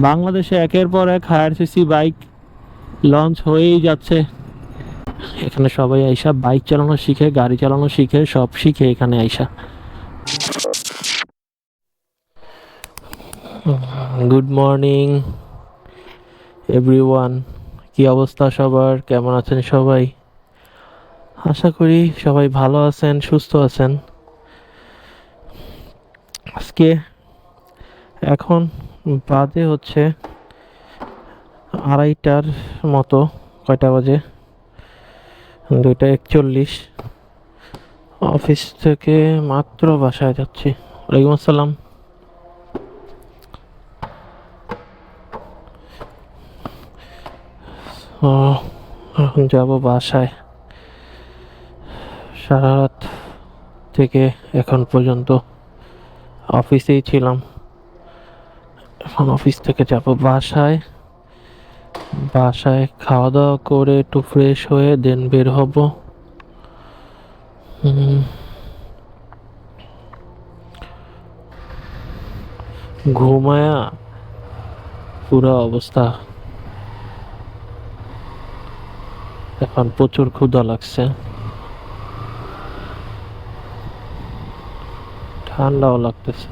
বাংলাদেশে একের পর এক হায়ার সিসি বাইক লঞ্চ হয়েই যাচ্ছে। এখানে সবাই আইসা বাইক চালানো শিখে, গাড়ি চালানো শিখে, সব শিখে এখানে আইসা। গুড মর্নিং এভরিওয়ান, কি অবস্থা সবার, কেমন আছেন সবাই? আশা করি সবাই ভালো আছেন, সুস্থ আছেন। আজকে এখন বাজে হচ্ছে 2:30টার মতো। কয়টা বাজে? 2:41। অফিস থেকে মাত্র বাসায় যাচ্ছি। ওয়ালাইকুম আসসালাম। ও, এখন যাব বাসায়। সারা রাত থেকে এখন পর্যন্ত অফিসেই ছিলাম। এখন অফিস থেকে যাব বাসায়। বাসায় খাওয়া দাওয়া করে একটু ফ্রেশ হয়ে দেন বের হব। ঘুমায়া পুরো অবস্থা। এখন প্রচুর ক্ষুধা লাগছে, ঠান্ডাও লাগতেছে।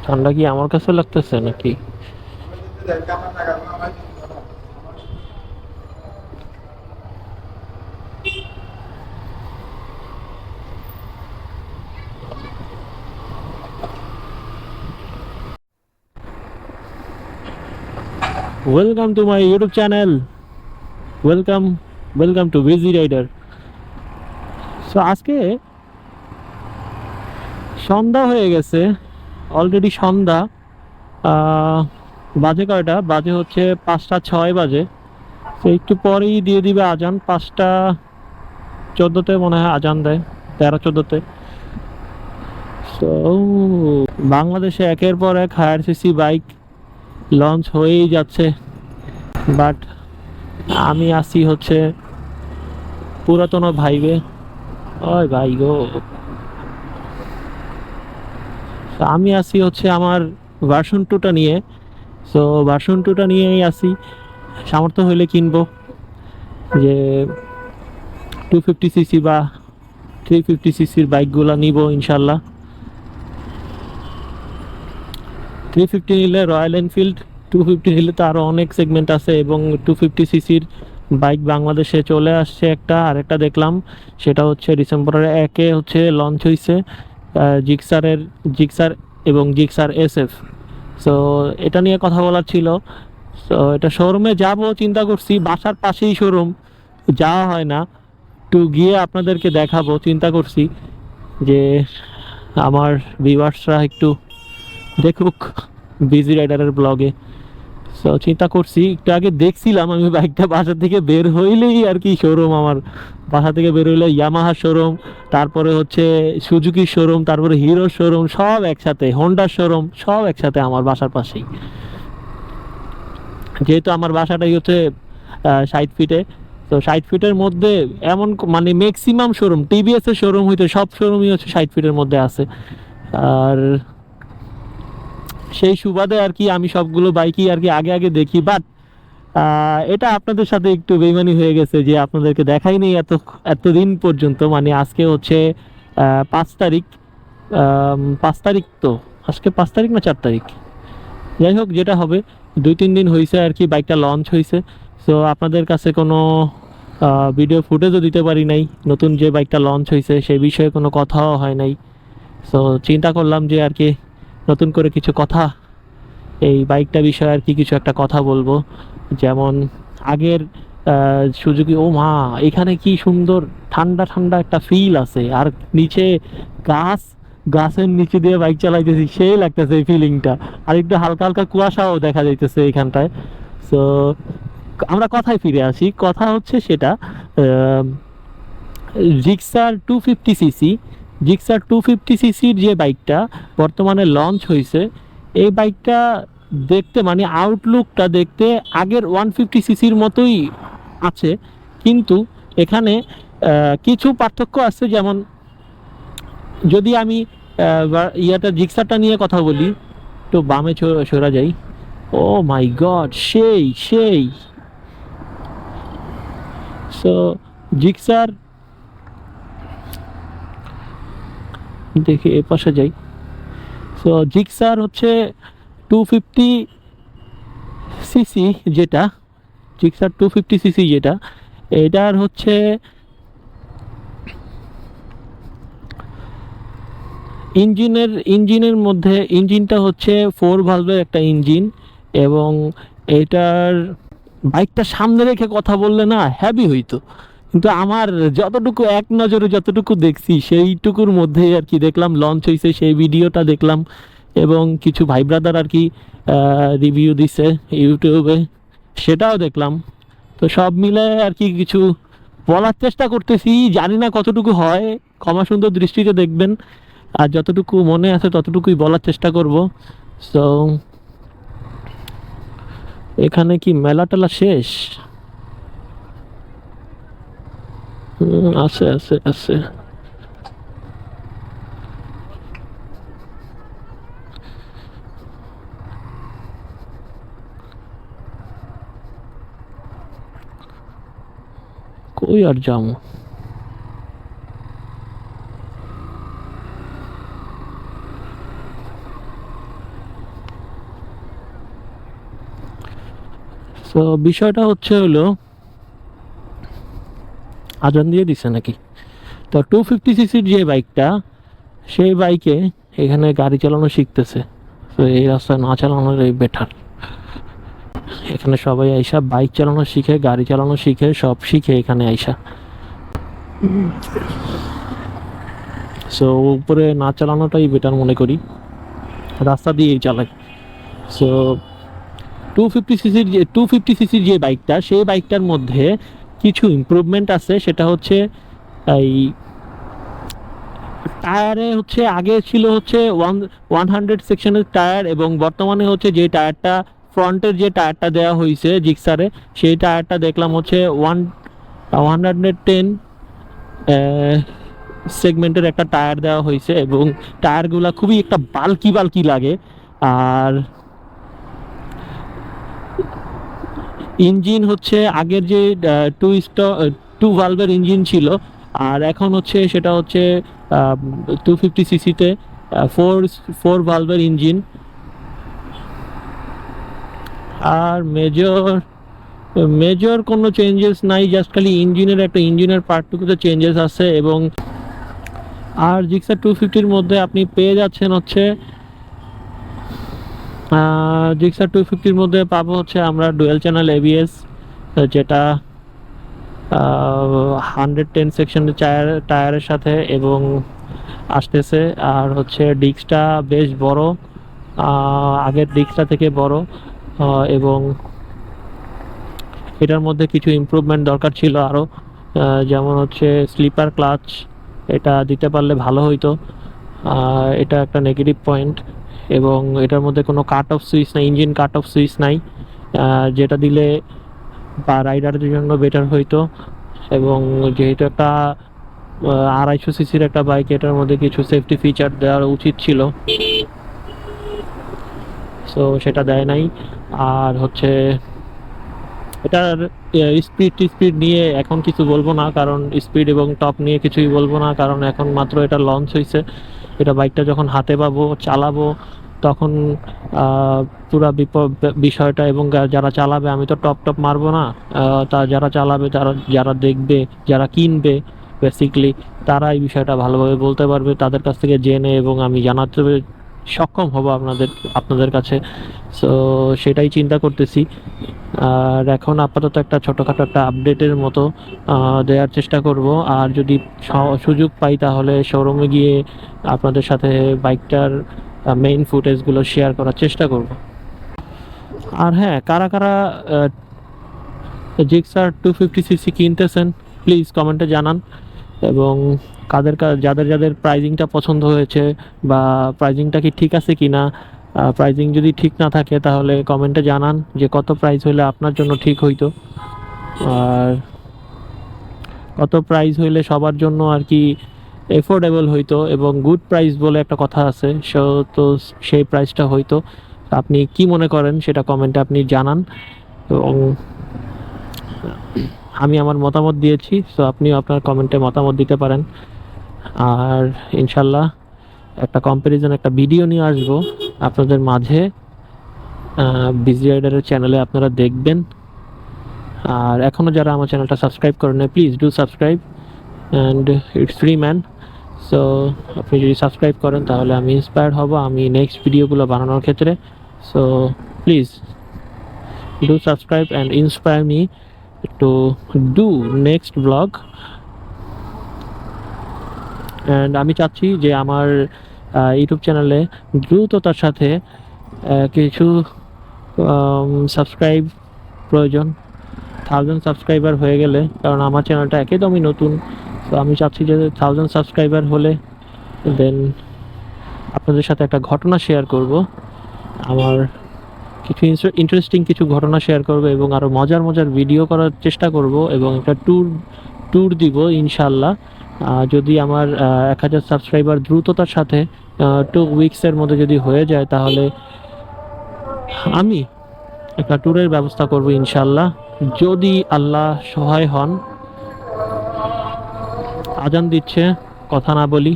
ঠান্ডা কি আমার কাছে লাগতেছে নাকি? Welcome to my YouTube channel. Welcome to busy rider. So আজকে সন্ধ্যা হয়ে গেছে, অলরেডি সন্ধ্যা। বাজে কয়টা? বাজে হচ্ছে 5:06 বাজে। তো একটু পরেই দিয়ে দিবে আজান। 5:14 মনে হয় আজান দেয়, 13-14। সো বাংলাদেশে একের পর এক হায়ার সিসি বাইক লঞ্চ হয়েই যাচ্ছে, বাট আমি আসি হচ্ছে পুরাতন ভাইবে। ওই ভাই গো, আমি আসি হচ্ছে আমার ভার্সন 2টা নিয়ে। সো ভার্সন 2টা নিয়েই আসি। সামর্থ্য হইলে কিনবো, যে 250 সিসি বা 350 সিসির বাইকগুলো নিব ইনশাল্লাহ। 350 নিলে রয়্যাল এনফিল্ড, 250 নিলে তো আরও অনেক সেগমেন্ট আছে। এবং 250 সিসির বাইক বাংলাদেশে চলে আসছে একটা, আরেকটা দেখলাম। সেটা হচ্ছে ডিসেম্বরের 1-এ হচ্ছে লঞ্চ হয়েছে, জিক্সার এবং জিক্সার SF। সো এটা নিয়ে কথা বলার ছিল। সো এটা শোরুমে যাব চিন্তা করছি, বাসার পাশেই শোরুম, যাওয়া হয় না। একটু গিয়ে আপনাদেরকে দেখাবো চিন্তা করছি, যে আমার ভিউয়ার্সরা একটু দেখুক বিজি রাইডারের ব্লগে। সো চিন্তা করছি, একটু আগে দেখছিলাম আমি বাইকটা বাসা থেকে বের হইলেই আর কি শোরুম। আমার বাসা থেকে বের হইলে ইয়ামাহা শোরুম, তারপরে হচ্ছে সুজুকির শোরুম, তারপরে হিরোর শোরুম, সব একসাথে, হোন্ডার শোরুম, সব একসাথে আমার বাসার পাশেই। যেহেতু আমার বাসাটাই হচ্ছে 60 ফিটে, তো 60 ফিটের মধ্যে এমন মানে ম্যাক্সিমাম শোরুম, TVS এর শোরুম হইতে সব শোরুমই হচ্ছে 60 ফিটের মধ্যে আছে। আর সেই সুবাদে আর কি আমি সবগুলো বাইকই আর কি আগে আগে দেখি। বাট এটা আপনাদের সাথে একটু বেইমানি হয়ে গেছে যে আপনাদেরকে দেখাইনি এতদিন পর্যন্ত। মানে আজকে হচ্ছে 5 তারিখ। 5 তারিখ তো, আজকে 5 তারিখ না 4 তারিখ, যাই হোক যেটা হবে, 2-3 দিন হয়েছে আর কি বাইকটা লঞ্চ হয়েছে। সো আপনাদের কাছে কোনো ভিডিও ফুটেজও দিতে পারি নাই। নতুন যে বাইকটা লঞ্চ হয়েছে সেই বিষয়ে কোনো কথাও হয় নাই। সো চিন্তা করলাম যে আর কি নতুন করে কিছু কথা এই বাইকটা বিষয়ে আর কি কিছু একটা কথা বলবো। যেমন আগের সুজুকি, ও মা, এখানে কি সুন্দর ঠান্ডা ঠান্ডা একটা ফিল আছে। আর নিচে গাছ, গাছের নিচে দিয়ে বাইক চালাইতেছি, সেই লাগতেছে এই ফিলিংটা। আর একটু হালকা হালকা কুয়াশাও দেখা যাইতেছে এখানটায়। সো আমরা কথায় ফিরে আসি। কথা হচ্ছে সেটা, জিক্সার 250 সিসি, জিক্সার 250 সিসির যে বাইকটা বর্তমানে লঞ্চ হয়েছে, এই বাইকটা দেখতে মানে আউটলুকটা দেখতে আগের 150 সিসির মতোই আছে। কিন্তু এখানে কিছু পার্থক্য আছে। যেমন যদি আমি জিক্সারটা নিয়ে কথা বলি, তো বামে সরা যাই। ও মাই গড, সেই সেই। সো জিক্সার, দেখি এ পাশে যাই। সো জিক্সার হচ্ছে 250 সিসি, যেটা জিক্সার 250 সিসি যেটা, এটার হচ্ছে ইঞ্জিনের মধ্যে, ইঞ্জিনটা হচ্ছে 4 ভালভের একটা ইঞ্জিন। এবং এটার বাইকটা সামনে রেখে কথা বললে না হ্যাভি হইতো, কিন্তু আমার যতটুকু এক নজরে যতটুকু দেখছি সেইটুকুর মধ্যেই আর কি দেখলাম লঞ্চ হয়েছে, সেই ভিডিওটা দেখলাম। এবং কিছু ভাই ব্রাদার আর কি রিভিউ দিছে ইউটিউবে, সেটাও দেখলাম। তো সব মিলে আর কি কিছু বলার চেষ্টা করতেছি, জানি না কতটুকু হয়, ক্ষমা সুন্দর দৃষ্টিতে দেখবেন। আর যতটুকু মনে আছে ততটুকুই বলার চেষ্টা করব। সো এখানে কি মেলা টেলা শেষ? আছে আছে আছে। কই আর যাবো? তো বিষয়টা হচ্ছে হলো, আজান দিয়ে দিছে নাকি? তো 250 সিসির যে বাইকটা, সেই বাইকে এখানে গাড়ি চালানো শিখতেছে। তো এই রাস্তায় না চালানোর এই বেটার। এখানে সবাই আইসা বাইক চালানো শিখে, গাড়ি চালানো শিখে, সব শিখে এখানে আইসা। সো উপরে না চালানোটাই বেটার মনে করি, রাস্তা দিয়েই চালাই। সো 250 সিসির যে বাইকটা, সেই বাইকটার মধ্যে কিছু ইমপ্রুভমেন্ট আছে। সেটা হচ্ছে এই টায়ারে হচ্ছে, আগে ছিল হচ্ছে 100 সেকশনের টায়ার, এবং বর্তমানে হচ্ছে যে টায়ারটা, ফ্রন্টের যে টায়ারটা দেওয়া হয়েছে জিক্সারে, সেই টায়ারটা দেখলাম হচ্ছে 110 সেগমেন্টের একটা টায়ার দেওয়া হয়েছে। এবং টায়ারগুলা খুবই একটা বাল্কি বাল্কি লাগে। আর ইঞ্জিন হচ্ছে আগের যে টু ভালভের ইঞ্জিন ছিল, আর এখন হচ্ছে সেটা হচ্ছে 250 সিসিতে ফোর ফোর ভালভের ইঞ্জিন। আর মেজর কোনো চেঞ্জেস নাই, জাস্ট খালি ইঞ্জিনের পার্টটুকুতে চেঞ্জেস আছে। এবং আর জিক্সার 250-র মধ্যে আপনি পেয়ে যাচ্ছেন হচ্ছে, জিক্সার 250-র মধ্যে পাবো হচ্ছে আমরা ডুয়েল চ্যানেল এবিএস, যেটা 110 সেকশনের টায়ারের সাথে এবং আসতেছে। আর হচ্ছে ডিস্কটা বেশ বড়, আগের ডিস্কটা থেকে বড়। এবং এটার মধ্যে কিছু ইমপ্রুভমেন্ট দরকার ছিল আরও, যেমন হচ্ছে স্লিপার ক্লাচ, এটা দিতে পারলে ভালো হইতো। এটা একটা নেগেটিভ পয়েন্ট। এবং এটার মধ্যে কোনো কাট অফ সুইচ নাই, ইঞ্জিন কাট অফ সুইচ নাই, যেটা দিলে বা রাইডারদের জন্য বেটার হইতো। এবং যেহেতু একটা 250 সিসির একটা বাইক, এটার মধ্যে কিছু সেফটি ফিচার দেওয়া উচিত ছিল, সো সেটা দেয় নাই। আর হচ্ছে এটার স্পিড নিয়ে এখন কিছু বলবো না, কারণ স্পিড এবং টপ নিয়ে কিছুই বলবো না, কারণ এখন মাত্র এটা লঞ্চ হয়েছে। এটা বাইকটা যখন হাতে পাবো, চালাবো, তখন পুরা বিষয়টা, এবং যারা চালাবে, আমি তো টপ মারবো না, তা যারা চালাবে, যারা দেখবে, যারা কিনবে বেসিকলি, তারা এই বিষয়টা ভালোভাবে বলতে পারবে, তাদের কাছ থেকে জেনে, এবং আমি জানাতে সক্ষম হব আপনাদের কাছে। সো সেটাই চিন্তা করতেছি। আর এখন আপাতত একটা ছোটোখাটো একটা আপডেটের মতো দেওয়ার চেষ্টা করব। আর যদি সুযোগ পাই তাহলে শোরুমে গিয়ে আপনাদের সাথে বাইকটার মেইন ফুটেজগুলো শেয়ার করার চেষ্টা করব। আর হ্যাঁ, কারা কারা জিক্সার 250 সিসি কিনতেছেন প্লিজ কমেন্টে জানান। এবং যাদের যাদের প্রাইজিংটা পছন্দ হয়েছে, বা প্রাইজিংটা কি ঠিক আছে কি না, প্রাইজিং যদি ঠিক না থাকে তাহলে কমেন্টে জানান যে কত প্রাইস হলে আপনার জন্য ঠিক হইতো, আর কত প্রাইস হইলে সবার জন্য আর কি এফোর্ডেবল হইতো। এবং গুড প্রাইস বলে একটা কথা আছে, তো সেই প্রাইসটা হইতো। আপনি কি মনে করেন সেটা কমেন্টে আপনি জানান, এবং আমি আমার মতামত দিয়েছি, সো আপনিও আপনার কমেন্টে মতামত দিতে পারেন। আর ইনশাল্লাহ একটা কম্প্যারিজন একটা ভিডিও নিয়ে আসবো আপনাদের মাঝে, বিজি রাইডারের চ্যানেলে আপনারা দেখবেন। আর এখনও যারা আমার চ্যানেলটা সাবস্ক্রাইব করেন না, please do subscribe, and it's free man. So আপনি যদি সাবস্ক্রাইব করেন তাহলে আমি ইন্সপায়ার্ড হব আমি নেক্সট ভিডিওগুলো বানানোর ক্ষেত্রে। So please do subscribe and inspire me to do next blog. And আমি চাচ্ছি যে আমার ইউটিউব চ্যানেলে দ্রুততার সাথে কিছু সাবস্ক্রাইব প্রয়োজন। 1000 সাবস্ক্রাইবার হয়ে গেলে, কারণ আমার চ্যানেলটা একদমই নতুন, তো আমি চাচ্ছি যে 1000 সাবস্ক্রাইবার হলে দেন আপনাদের সাথে একটা ঘটনা শেয়ার করব, আমার কিছু ইন্টারেস্টিং কিছু ঘটনা শেয়ার করব, এবং আরও মজার মজার ভিডিও করার চেষ্টা করব, এবং একটা ট্যুর দিব ইনশাল্লাহ। যদি আমার 1000 সাবস্ক্রাইবার দ্রুততার সাথে 2 উইকসের মধ্যে যদি হয়ে যায়, তাহলে আমি একটা ট্যুরের ব্যবস্থা করব ইনশাল্লাহ, যদি আল্লাহ সহায় হন। আজান দিচ্ছে, কথা না বলি।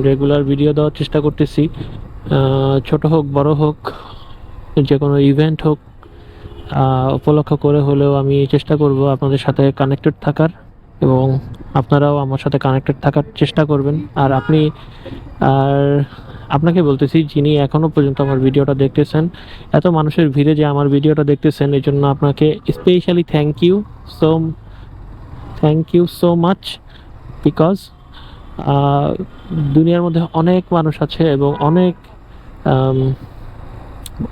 রেগুলার ভিডিও দেওয়ার চেষ্টা করতেছি, ছোট হোক বড় হোক, যে কোনো ইভেন্ট হোক, উপলক্ষ করে হলেও আমি চেষ্টা করব আপনাদের সাথে কানেক্টেড থাকার, এবং আপনারাও আমার সাথে কানেক্টেড থাকার চেষ্টা করবেন। আর আপনাকে বলতেছি, যিনি এখনও পর্যন্ত আমার ভিডিওটা দেখতেছেন, এত মানুষের ভিড়ে যে আমার ভিডিওটা দেখতেছেন, এই জন্য আপনাকে specially thank you so much, because দুনিয়ার মধ্যে অনেক মানুষ আছে, এবং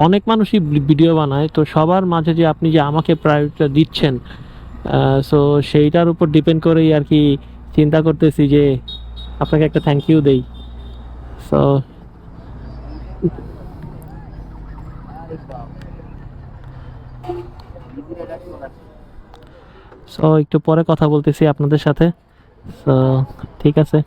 অনেক মানুষই ভিডিও বানায়, তো সবার মাঝে যে আপনি যে আমাকে প্রায়োরিটিটা দিচ্ছেন, সো সেইটার উপর ডিপেন্ড করেই আর কি চিন্তা করতেছি যে আপনাকে একটা থ্যাংক ইউ দেই। সো একটু পরে কথা বলতেছি আপনাদের সাথে। সো ঠিক আছে।